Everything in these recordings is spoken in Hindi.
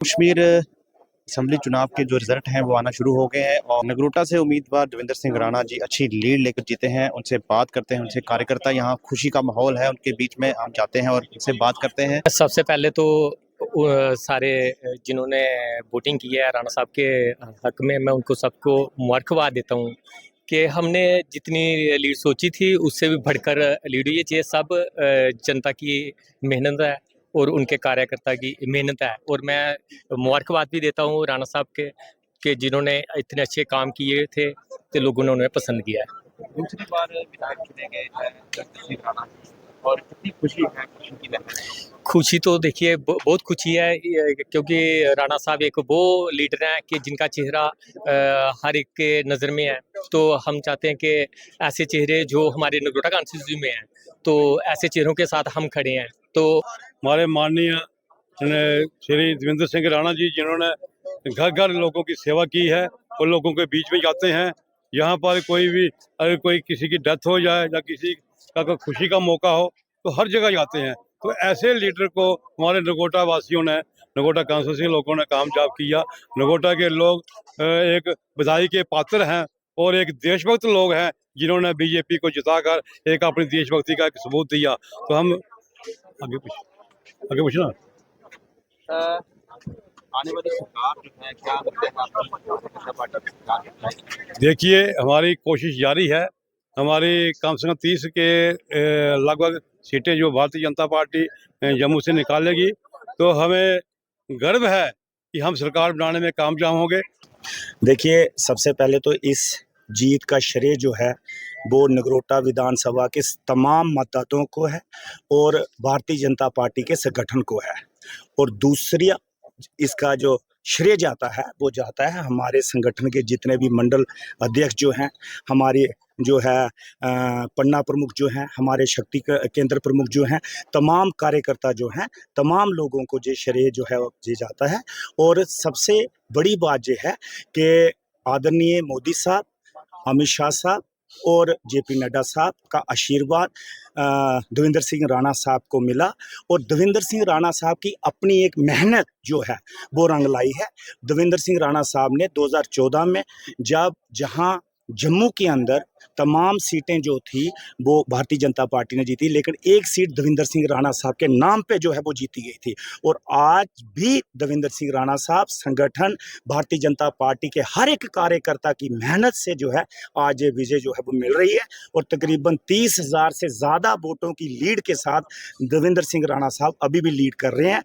कश्मीर असम्बली चुनाव के जो रिजल्ट हैं वो आना शुरू हो गए हैं और नगरोटा से उम्मीदवार देवेंद्र सिंह राणा जी अच्छी लीड लेकर जीते हैं। उनसे बात करते हैं, उनसे कार्यकर्ता, यहाँ खुशी का माहौल है उनके बीच में, हम जाते हैं और उनसे बात करते हैं। सबसे पहले तो सारे जिन्होंने वोटिंग की है राणा साहब के हक में, मैं उनको सबको मुबारकबाद देता हूँ कि हमने जितनी लीड सोची थी उससे भी बढ़कर लीड हुई है। ये सब जनता की मेहनत है और उनके कार्यकर्ता की मेहनत है। और मैं मुबारकबाद भी देता हूँ राणा साहब के जिन्होंने इतने अच्छे काम किए थे तो लोगों ने उन्हें पसंद किया है। दूसरी बार विधायक चुने गए हैं देवेंद्र सिंह राणा जी और कितनी खुशी है, खुशी की लहर। खुशी तो देखिए बहुत खुशी है क्योंकि राणा साहब एक वो लीडर हैं कि जिनका चेहरा हर एक के नज़र में है। तो हम चाहते हैं कि ऐसे चेहरे जो हमारे नगरोटा कॉन्स्टिट्यूंसी में हैं, तो ऐसे चेहरों के साथ हम खड़े हैं। तो हमारे माननीय श्री देवेंद्र सिंह राणा जी जिन्होंने घर घर लोगों की सेवा की है और लोगों के बीच में जाते हैं। यहाँ पर कोई भी अगर कोई किसी की डेथ हो जाए या किसी का कोई खुशी का मौका हो तो हर जगह जाते हैं। तो ऐसे लीडर को हमारे नगोटा वासियों ने, नगोटा कांस्टिट्यूंसी लोगों ने कामयाब किया। नगोटा के लोग एक बधाई के पात्र हैं और एक देशभक्त लोग हैं जिन्होंने बीजेपी को जिताकर एक अपनी देशभक्ति का एक सबूत दिया। तो हम आगे पूछना आने वाली सरकार जो है क्या लगता है आपको जनता पार्टी की सरकार? देखिए, हमारी कोशिश जारी है। हमारी कम से कम 30 के लगभग सीटें जो भारतीय जनता पार्टी जम्मू से निकालेगी, तो हमें गर्व है कि हम सरकार बनाने में कामयाब होंगे। देखिए, सबसे पहले तो इस जीत का श्रेय जो है वो नगरोटा विधानसभा के तमाम मतदाताओं को है और भारतीय जनता पार्टी के संगठन को है। और दूसरी इसका जो श्रेय जाता है वो जाता है हमारे संगठन के जितने भी मंडल अध्यक्ष जो हैं, हमारे जो है पन्ना प्रमुख जो हैं, हमारे शक्ति केंद्र प्रमुख जो हैं, तमाम कार्यकर्ता जो हैं, तमाम लोगों को ये श्रेय जो है वो ये जाता है। और सबसे बड़ी बात ये है कि आदरणीय मोदी साहब, अमित शाह साहब और जेपी नड्डा साहब का आशीर्वाद देवेंद्र सिंह राणा साहब को मिला और देवेंद्र सिंह राणा साहब की अपनी एक मेहनत जो है वो रंग लाई है। देवेंद्र सिंह राणा साहब ने 2014 में जब जहां जम्मू के अंदर तमाम सीटें जो थी वो भारतीय जनता पार्टी ने जीती, लेकिन एक सीट देवेंद्र सिंह राणा साहब के नाम पे जो है वो जीती गई थी। और आज भी देवेंद्र सिंह राणा साहब संगठन भारतीय जनता पार्टी के हर एक कार्यकर्ता की मेहनत से जो है आज ये विजय जो है वो मिल रही है और तकरीबन 30,000 से ज़्यादा वोटों की लीड के साथ देवेंद्र सिंह राणा साहब अभी भी लीड कर रहे हैं।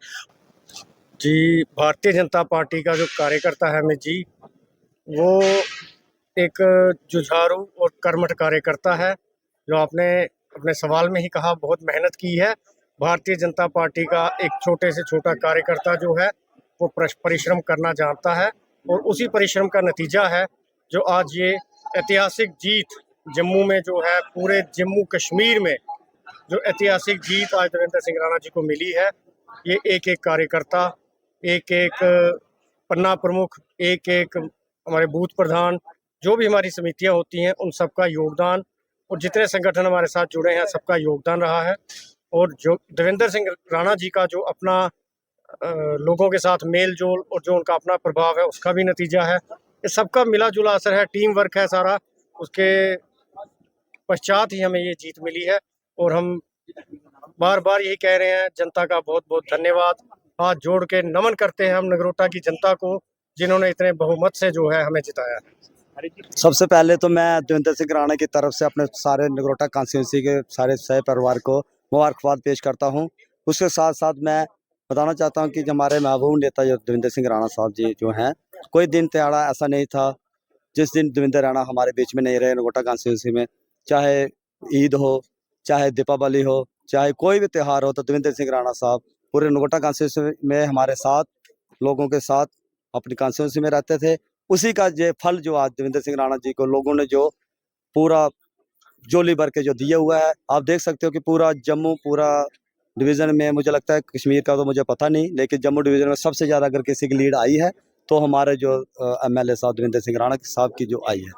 जी, भारतीय जनता पार्टी का जो कार्यकर्ता है अमित जी, वो एक जुझारू और कर्मठ कार्यकर्ता है। जो आपने अपने सवाल में ही कहा, बहुत मेहनत की है। भारतीय जनता पार्टी का एक छोटे से छोटा कार्यकर्ता जो है वो परिश्रम करना जानता है और उसी परिश्रम का नतीजा है जो आज ये ऐतिहासिक जीत जम्मू में जो है, पूरे जम्मू कश्मीर में जो ऐतिहासिक जीत आज देवेंद्र सिंह राणा जी को मिली है। ये एक एक कार्यकर्ता, एक एक पन्ना प्रमुख, एक एक हमारे बूथ प्रधान, जो भी हमारी समितियां होती हैं, उन सबका योगदान और जितने संगठन हमारे साथ जुड़े हैं सबका योगदान रहा है। और जो देवेंद्र सिंह राणा जी का जो अपना लोगों के साथ मेल जोल और जो उनका अपना प्रभाव है उसका भी नतीजा है। ये सबका मिला जुला असर है, टीम वर्क है सारा, उसके पश्चात ही हमें ये जीत मिली है। और हम बार बार यही कह रहे हैं, जनता का बहुत बहुत धन्यवाद, हाथ जोड़ के नमन करते हैं हम नगरोटा की जनता को जिन्होंने इतने बहुमत से जो है हमें जिताया। सबसे पहले तो मैं देवेंद्र सिंह राणा की तरफ से अपने सारे नगरोटा कॉन्स्टिट्यूंसी के सारे सह परिवार को मुबारकबाद पेश करता हूं। उसके साथ साथ मैं बताना चाहता हूं कि जो हमारे महबूब नेता जो देवेंद्र सिंह राणा साहब जी जो हैं, कोई दिन त्याड़ा ऐसा नहीं था जिस दिन देवेंद्र राणा हमारे बीच में नहीं रहे। नगरोटा कॉन्स्टिट्यूंसी में चाहे ईद हो, चाहे दीपावली हो, चाहे कोई भी त्यौहार हो, तो देवेंद्र सिंह राणा साहब पूरे नगरोटा कॉन्स्टिट्यूंसी में हमारे साथ, लोगों के साथ अपनी कॉन्स्टिट्यूंसी में रहते थे। उसी का ये फल जो आज देवेंद्र सिंह राणा जी को लोगों ने जो पूरा जोली भर के जो दिया हुआ है, आप देख सकते हो कि पूरा जम्मू, पूरा डिवीज़न में, मुझे लगता है कश्मीर का तो मुझे पता नहीं, लेकिन जम्मू डिवीज़न में सबसे ज़्यादा अगर किसी की लीड आई है तो हमारे जो MLA साहब देवेंद्र सिंह राणा साहब की जो आई है।